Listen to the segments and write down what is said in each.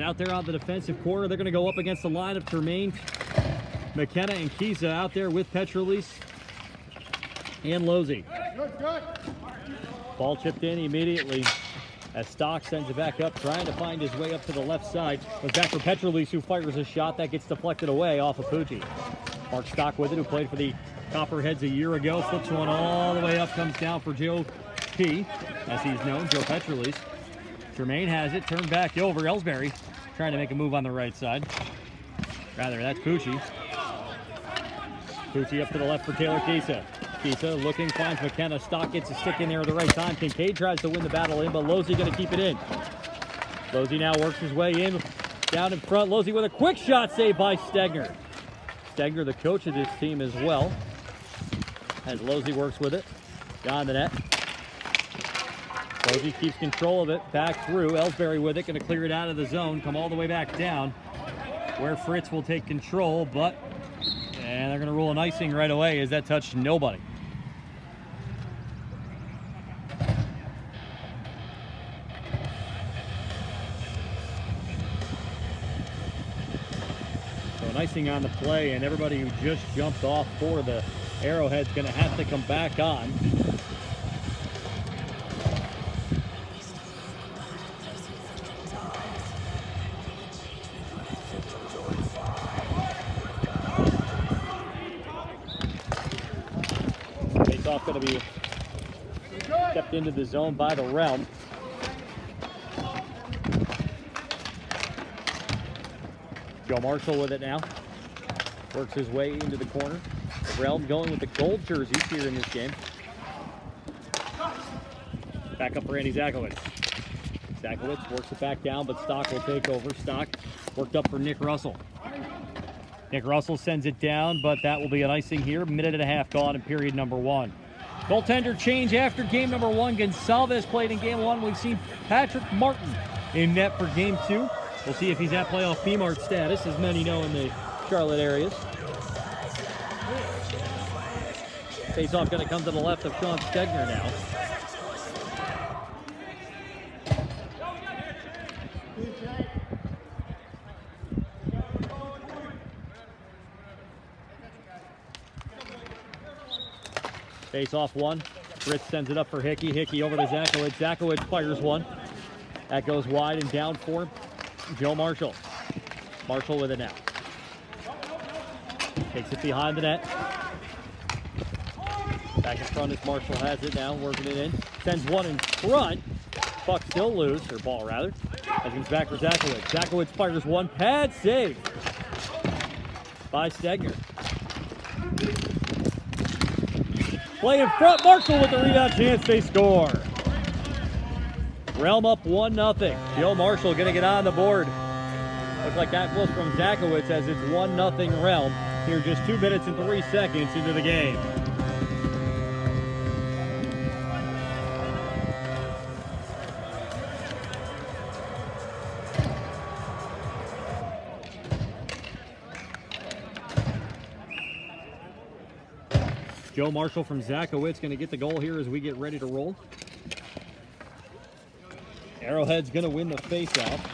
out there on the defensive corner. They're going to go up against the line of Tremaine, McKenna, and Kiza out there with Petrolis and Losey. Ball chipped in immediately as Stock sends it back up, trying to find his way up to the left side. Goes back for Petrolis, who fires a shot that gets deflected away off of Pucci. Mark Stock with it, who played for the Copperheads a year ago. Flips one all the way up, comes down for Joe P, as he's known, Joe Petrolis. Tremaine has it, turned back over. Ellsbury trying to make a move on the right side. Rather, that's Pucci. Pucci up to the left for Taylor Kisa. Kisa looking, finds McKenna. Stock gets a stick in there at the right time. Kincaid tries to win the battle in, but Losey going to keep it in. Losey now works his way in, down in front. Losey with a quick shot saved by Stegner. Stegner, the coach of this team as well, as Losey works with it. Down the net. Losey keeps control of it, back through. Ellsbury with it, going to clear it out of the zone, come all the way back down, where Fritz will take control, but and they're going to rule an icing right away as that touched nobody. So an icing on the play, and everybody who just jumped off for the Arrowhead's going to have to come back on. Face-off going to be kept into the zone by the Realm. Joe Marshall with it now. Works his way into the corner. The Realm going with the gold jerseys here in this game. Back up for Andy Zakowicz. Zakowicz works it back down, but Stock will take over. Stock worked up for Nick Russell. Nick Russell sends it down, but that will be an icing here. Minute and a half gone in period number one. Goaltender change after game number one. Gonsalves played in game one. We've seen Patrick Martin in net for game two. We'll see if he's at playoff PMART status, as many know in the Charlotte areas. Face-off going to come to the left of Sean Stegner now. Face-off one. Fritz sends it up for Hickey. Hickey over to Zakowicz. Zakowicz fires one. That goes wide and down for Joe Marshall. Marshall with it now. Takes it behind the net. Back in front as Marshall has it now, working it in. Sends one in front. Puck still loose, or ball rather. As comes back for Zakowicz. Zakowicz fires one. Pad save by Stegner. Play in front. Marshall with the rebound chance. They score. Realm up 1-0. Joe Marshall going to get on the board. Looks like that was from Zakowicz as it's 1-0 Realm. Here just 2 minutes and 3 seconds into the game. Joe Marshall from Zakowicz going to get the goal here as we get ready to roll. Arrowhead's going to win the face-off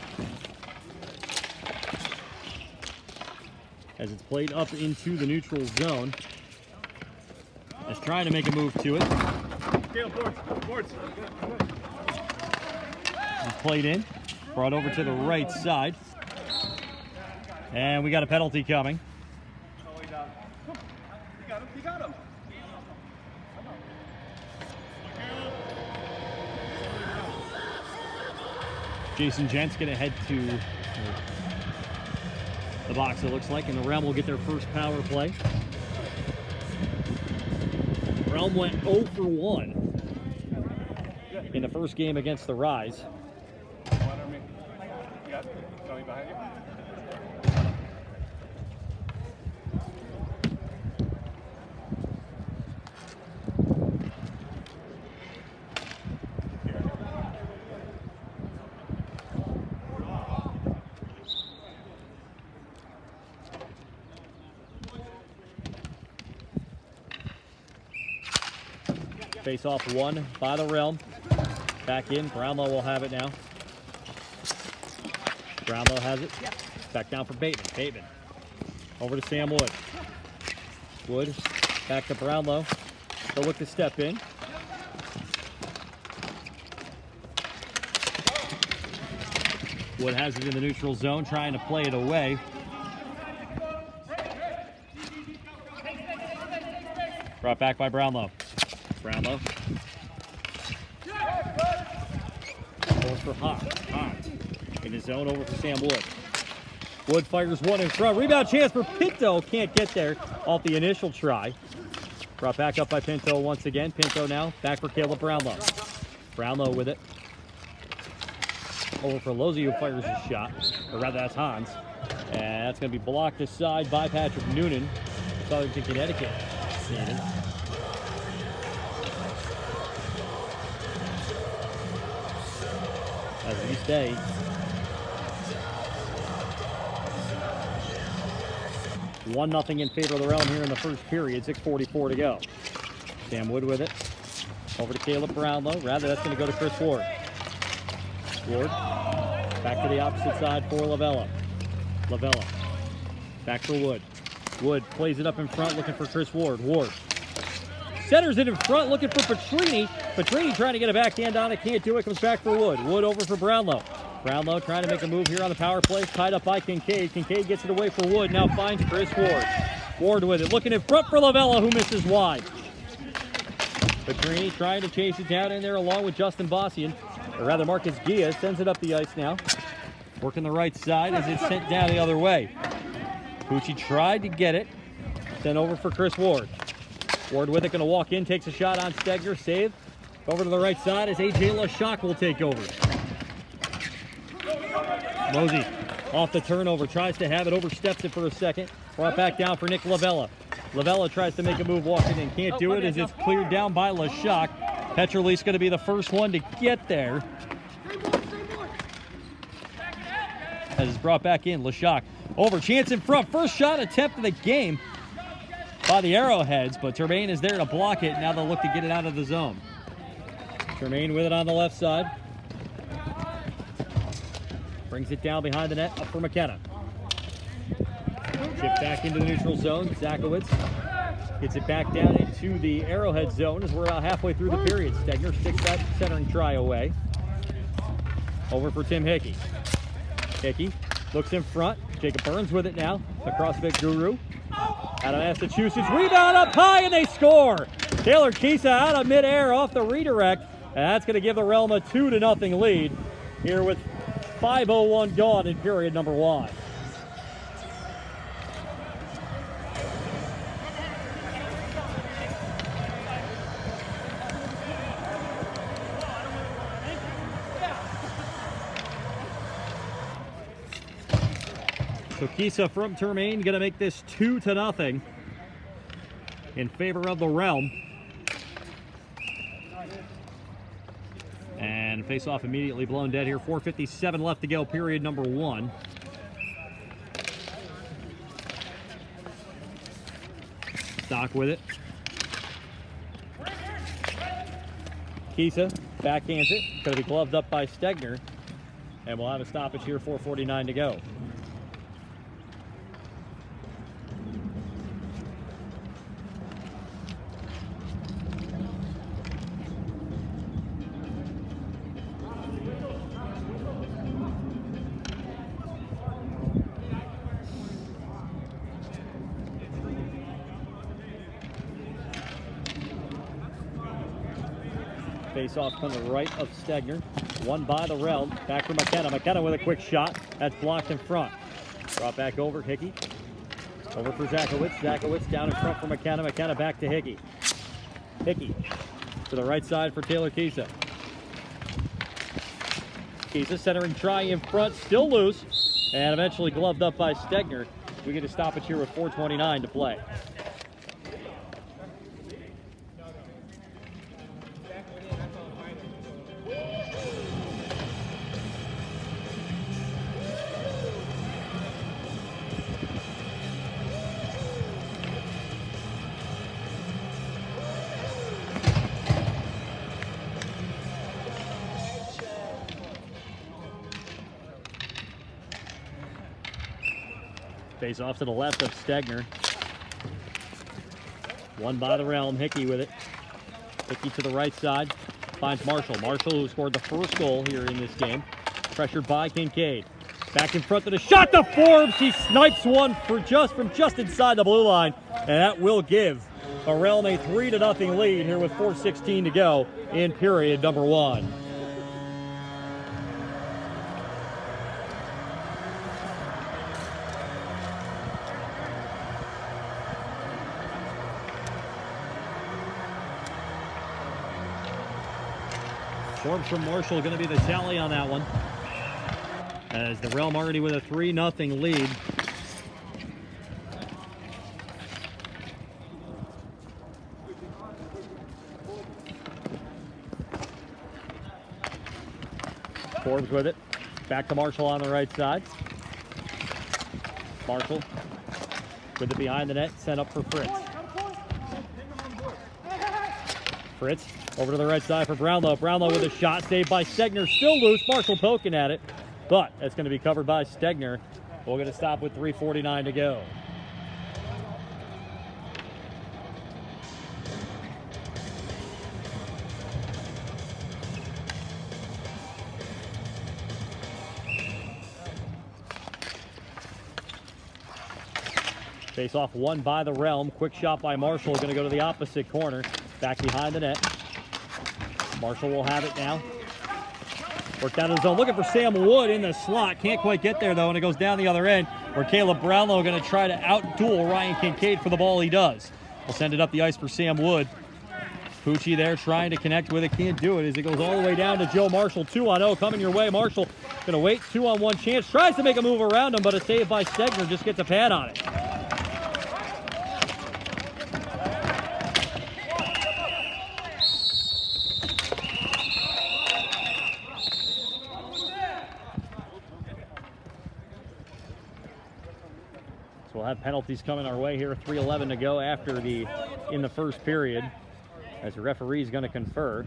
as it's played up into the neutral zone. As trying to make a move to it. It's played in, brought over to the right side. And we got a penalty coming. You got him. Jason Gent's going to head to the box, it looks like, and the Realm will get their first power play. Realm went 0 for 1 in the first game against the Rise. Face off one by the Realm. Back in. Brownlow will have it now. Brownlow has it. Back down for Bateman. Bateman. Over to Sam Wood. Wood back to Brownlow. They'll look to step in. Wood has it in the neutral zone, trying to play it away. Brought back by Brownlow. Brownlow. Goes for Hahn. In his zone, over for Sam Wood. Wood fires one in front. Rebound chance for Pinto. Can't get there off the initial try. Brought back up by Pinto once again. Pinto now back for Caleb Brownlow. Brownlow with it. Over for Lozzi, who fires his shot. Or rather, that's Hans. And that's going to be blocked aside by Patrick Noonan. Southern Connecticut. As we stay. One nothing in favor of the Realm here in the first period. 6:44 to go. Sam Wood with it. Over to Caleb Brownlow. Rather, that's going to go to Chris Ward. Ward. Back to the opposite side for Lavella. Lavella. Back for Wood. Wood plays it up in front, looking for Chris Ward. Ward. Centers it in front, looking for Petrini. Petrini trying to get a backhand on it. Can't do it. Comes back for Wood. Wood over for Brownlow. Brownlow trying to make a move here on the power play. Tied up by Kincaid. Kincaid gets it away for Wood. Now finds Chris Ward. Ward with it. Looking in front for Lavella, who misses wide. Petrini trying to chase it down in there along with Justin Bossian. Or rather, Marcus Gia sends it up the ice now. Working the right side as it's sent down the other way. Pucci tried to get it. Sent over for Chris Ward. Ward with it, going to walk in, takes a shot on Stegner. Save. Over to the right side as A.J. LaShock will take over. Mosey off the turnover, tries to have it, oversteps it for a second. Brought back down for Nick Lavella. Lavella tries to make a move, walking in, can't do it as it's cleared down by LaShock. Petroli's going to be the first one to get there. As it's brought back in, LaShock over, chance in front. First shot attempt of the game by the Arrowheads, but Termaine is there to block it. Now they'll look to get it out of the zone. Termaine with it on the left side. Brings it down behind the net, up for McKenna. Chip back into the neutral zone. Zakowicz gets it back down into the Arrowhead zone as we're about halfway through the period. Stegner sticks that centering try away. Over for Tim Hickey. Hickey looks in front. Jacob Burns with it now. The CrossFit Guru. Out of Massachusetts. Rebound up high and they score. Taylor Kisa out of midair off the redirect. And that's going to give the Realm a 2-0 lead here with 5:01 gone in period number 1. So Kisa from Termaine going to make this 2-0 in favor of the Realm. And face-off immediately blown dead here. 4:57 left to go, period number 1. Stock with it. Kisa backhands it. Going to be gloved up by Stegner. And we'll have a stoppage here, 4:49 to go. Face-off on the right of Stegner. Won by the Realm. Back for McKenna. McKenna with a quick shot. That's blocked in front. Brought back over. Hickey. Over for Zakowicz. Zakowicz down in front for McKenna. McKenna back to Hickey. Hickey to the right side for Taylor Kisa. Kisa centering try in front. Still loose. And eventually gloved up by Stegner. We get a stoppage here with 4:29 to play. Face off to the left of Stegner. One by the Realm. Hickey with it. Hickey to the right side. Finds Marshall. Marshall, who scored the first goal here in this game. Pressured by Kincaid. Back in front of the shot to Forbes. He snipes one from just inside the blue line. And that will give a Realm a 3-0 lead here with 4:16 to go in period number 1. Forbes from Marshall going to be the tally on that one. As the Realm already with a 3-0 lead. Forbes with it. Back to Marshall on the right side. Marshall with it behind the net. Sent up for Fritz. Fritz over to the right side for Brownlow. Brownlow with a shot saved by Stegner. Still loose. Marshall poking at it. But that's going to be covered by Stegner. We're going to stop with 3:49 to go. Face off won by the Realm. Quick shot by Marshall. Going to go to the opposite corner. Back behind the net. Marshall will have it now. Worked out of the zone. Looking for Sam Wood in the slot. Can't quite get there, though, and it goes down the other end, where Caleb Brownlow going to try to out-duel Ryan Kincaid for the ball. He does. We'll send it up the ice for Sam Wood. Pucci there trying to connect with it. Can't do it as it goes all the way down to Joe Marshall. 2-0 coming your way. Marshall going to wait. 2-on-1 chance. Tries to make a move around him, but a save by Stegner. Just gets a pad on it. We'll have penalties coming our way here. 3:11 to go in the first period, as the referee is going to confer.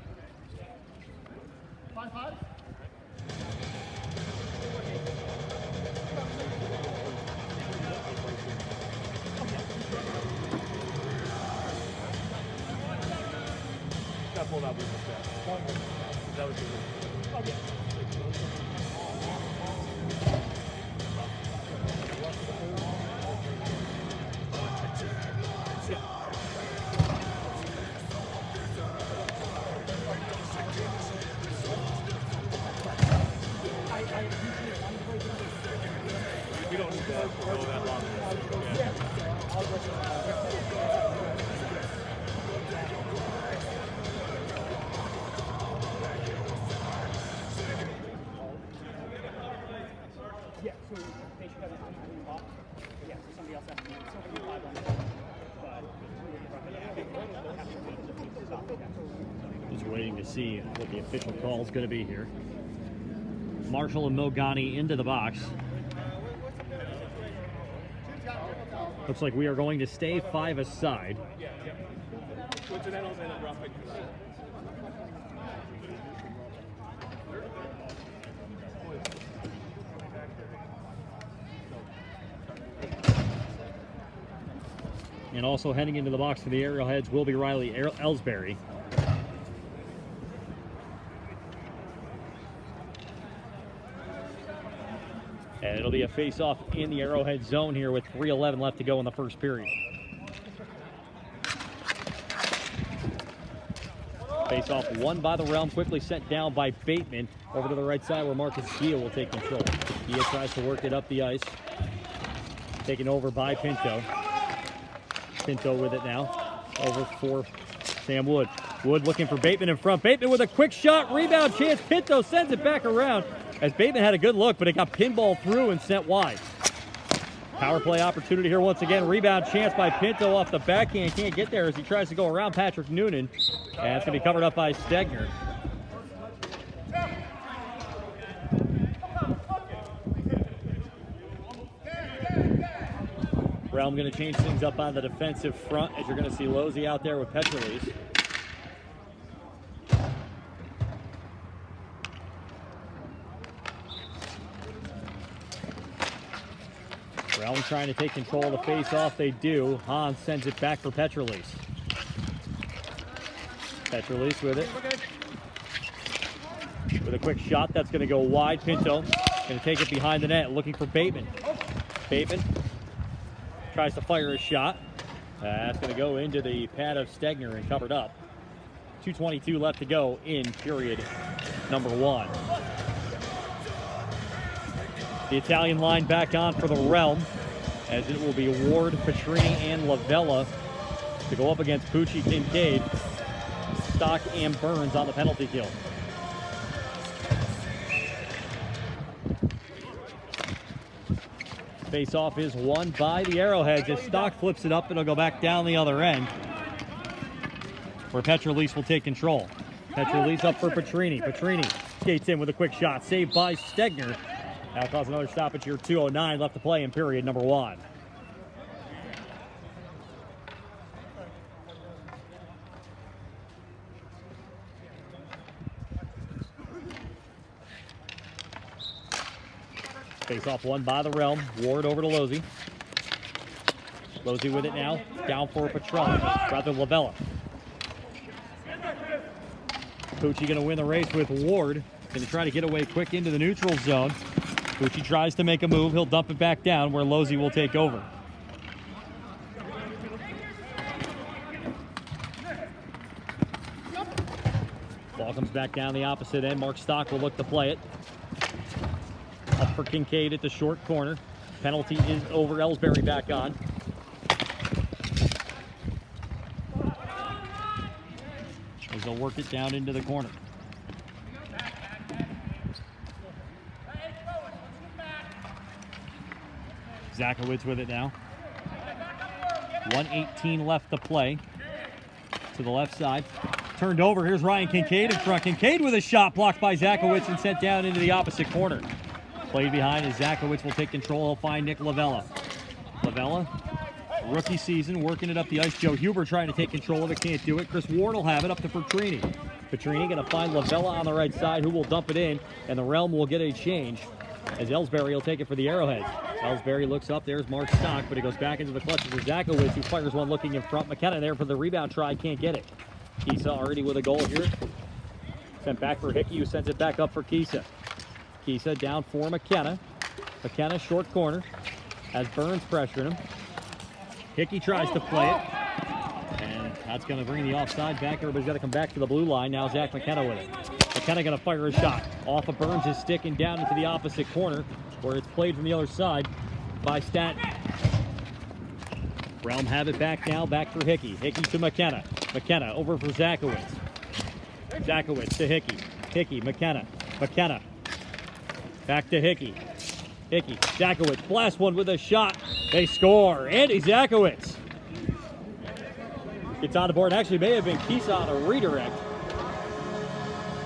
Just waiting to see what the official call is going to be here. Marshall and Mogani into the box. Looks like we are going to stay 5 aside. And also heading into the box for the Arrowheads will be Riley Ellsbury. And it'll be a face-off in the Arrowhead zone here with 3:11 left to go in the first period. Face-off won by the Realm, quickly sent down by Bateman. Over to the right side where Marcus Gia will take control. Gia tries to work it up the ice. Taken over by Pinto. Pinto with it now. Over for Sam Wood. Wood looking for Bateman in front. Bateman with a quick shot. Rebound chance. Pinto sends it back around as Bateman had a good look, but it got pinballed through and sent wide. Power play opportunity here once again. Rebound chance by Pinto off the backhand. Can't get there as he tries to go around Patrick Noonan. And it's going to be covered up by Stegner. Realm going to change things up on the defensive front as you're going to see Losey out there with Petrolis. Realm trying to take control of the face-off. They do. Hans sends it back for Petrolise. Petrolise with it. With a quick shot, that's going to go wide. Pinto going to take it behind the net, looking for Bateman. Bateman tries to fire a shot. That's going to go into the pad of Stegner and covered up. 2:22 left to go in period number 1. The Italian line back on for the Realm, as it will be Ward, Petrini, and Lavella to go up against Pucci, Kincaid, Stock, and Burns on the penalty kill. Face-off is won by the Arrowheads as Stock flips it up. It'll go back down the other end, where Petrolise will take control. Petrolise up for Petrini. Petrini skates in with a quick shot. Saved by Stegner. That'll cause another stoppage here. 2:09 left to play in period number 1. Face-off won by the Realm. Ward over to Losey. Losey with it now. Down for Patron. Rather Lavella. Pucci going to win the race with Ward. Going to try to get away quick into the neutral zone. Pucci tries to make a move. He'll dump it back down where Losey will take over. Ball comes back down the opposite end. Mark Stock will look to play it. Up for Kincaid at the short corner. Penalty is over. Ellsbury back on. As they'll work it down into the corner. Zakowicz with it now. 1:18 left to play. To the left side. Turned over. Here's Ryan Kincaid in front. Kincaid with a shot blocked by Zakowicz and sent down into the opposite corner. Played behind as Zakowicz will take control. He'll find Nick Lavella. Lavella, rookie season, working it up the ice. Joe Huber trying to take control of it. Can't do it. Chris Ward will have it up to Petrini. Petrini going to find Lavella on the right side, who will dump it in, and the Realm will get a change as Ellsbury will take it for the Arrowheads. Ellsbury looks up. There's Mark Stock, but he goes back into the clutches of Zakowicz, who fires one looking in front. McKenna there for the rebound try. Can't get it. Kisa already with a goal here. Sent back for Hickey, who sends it back up for Kisa. Kisa down for McKenna. McKenna short corner as Burns pressuring him. Hickey tries to play it. And that's going to bring the offside back. Everybody's got to come back to the blue line. Now Zach McKenna with it. McKenna going to fire a shot. Off of Burns' stick and down into the opposite corner where it's played from the other side by Stanton. Realm have it back now. Back for Hickey. Hickey to McKenna. McKenna over for Zakowicz. Zakowicz to Hickey. Hickey, McKenna. McKenna. Back to Hickey. Hickey, Zakowicz, blast one with a shot. They score. Andy Zakowicz gets on the board. Actually, may have been Kisa on a redirect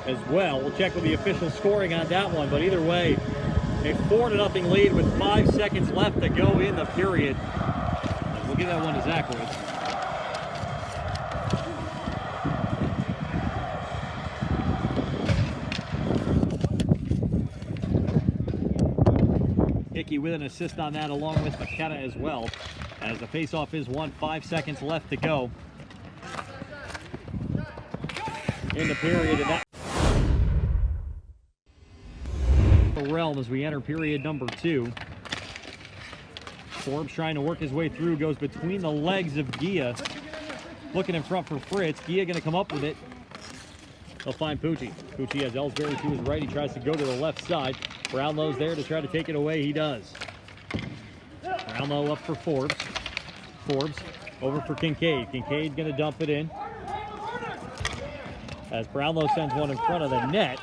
as well. We'll check with the official scoring on that one. But either way, a 4-0 lead with 5 seconds left to go in the period. We'll give that one to Zakowicz. Hickey with an assist on that along with McKenna as well. As the faceoff is won, 5 seconds left to go in the period. And that the Realm as we enter period number 2. Forbes trying to work his way through, goes between the legs of Gia. Looking in front for Fritz. Gia going to come up with it. They'll find Pucci. Pucci has Ellsbury to his right. He tries to go to the left side. Brownlow's there to try to take it away. He does. Brownlow up for Forbes. Forbes over for Kincaid. Kincaid's going to dump it in. As Brownlow sends one in front of the net.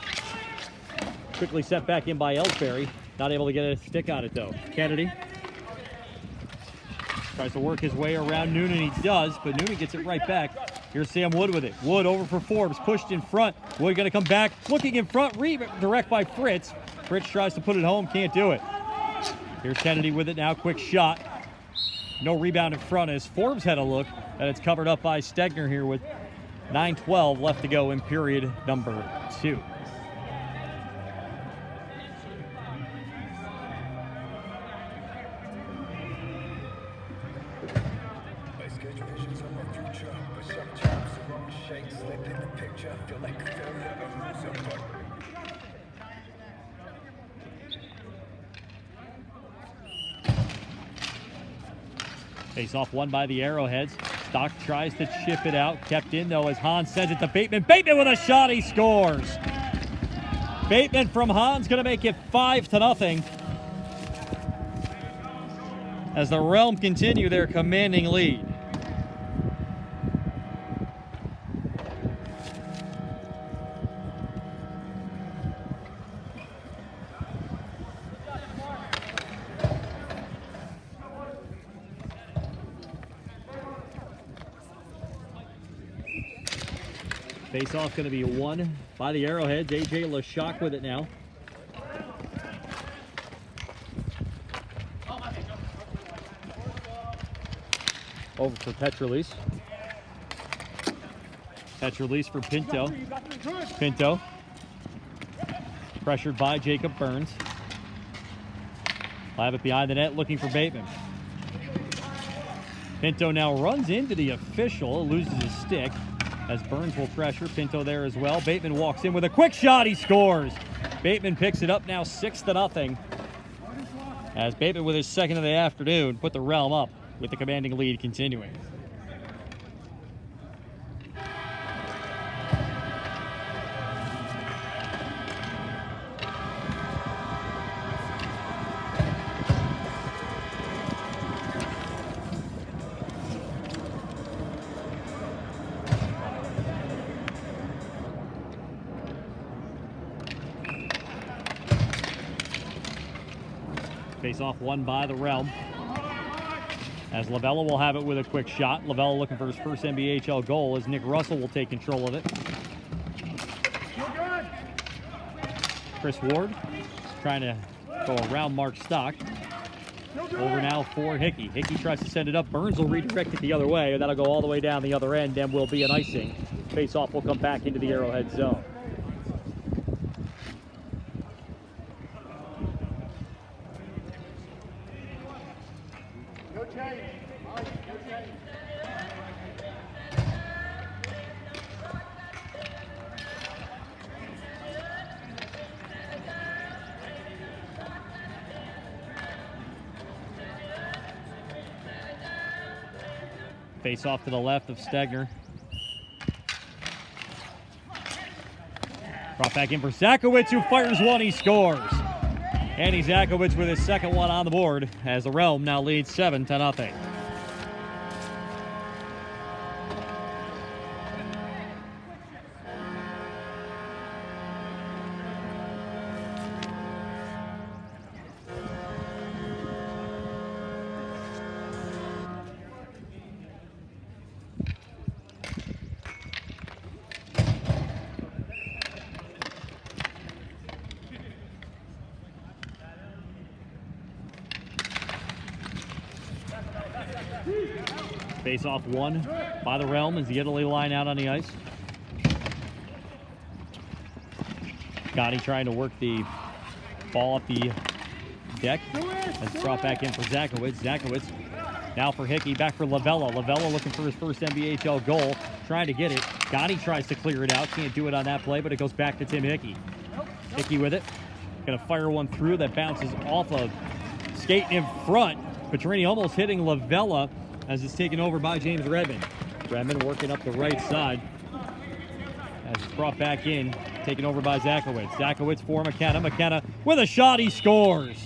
Quickly set back in by Ellsbury. Not able to get a stick on it though. Kennedy tries to work his way around Noonan. He does, but Noonan gets it right back. Here's Sam Wood with it. Wood over for Forbes. Pushed in front. Wood going to come back. Looking in front. Redirect by Fritz. Fritz tries to put it home. Can't do it. Here's Kennedy with it now. Quick shot. No rebound in front as Forbes had a look. And it's covered up by Stegner here with 9:12 left to go in period number 2. Face off won by the Arrowheads. Stock tries to chip it out. Kept in, though, as Hans sends it to Bateman. Bateman with a shot. He scores. Bateman from Hans going to make it 5-0. As the Realm continue their commanding lead. Face-off going to be won by the Arrowheads. A.J. LeShock with it now. Over for Petrolise. Petrolise for Pinto. Pinto. Pressured by Jacob Burns. Will have it behind the net, looking for Bateman. Pinto now runs into the official, loses his stick. As Burns will pressure, Pinto there as well. Bateman walks in with a quick shot, he scores. Bateman picks it up now 6-0. As Bateman with his second of the afternoon put the Realm up with the commanding lead continuing. Face-off won by the Realm. As Lavella will have it with a quick shot. Lavella looking for his first NBHL goal as Nick Russell will take control of it. Chris Ward trying to go around Mark Stock. Over now for Hickey. Hickey tries to send it up. Burns will redirect it the other way. That'll go all the way down the other end and will be an icing. Face-off will come back into the Arrowhead zone. Face off to the left of Stegner. Brought back in for Zakowicz, who fires one, he scores. Andy Zakowicz with his second one on the board as the Realm now leads 7-0. Face-off won by the Realm as the Italy line out on the ice. Gotti trying to work the ball up the deck. As brought back in for Zakowicz. Zakowicz now for Hickey, back for Lavella. Lavella looking for his first NBHL goal, trying to get it. Gotti tries to clear it out, can't do it on that play, but it goes back to Tim Hickey. Hickey with it, gonna fire one through that bounces off of skating in front. Petrini almost hitting Lavella as it's taken over by James Redmond. Redmond working up the right side as it's brought back in, taken over by Zakowicz. Zakowicz for McKenna. McKenna with a shot, he scores.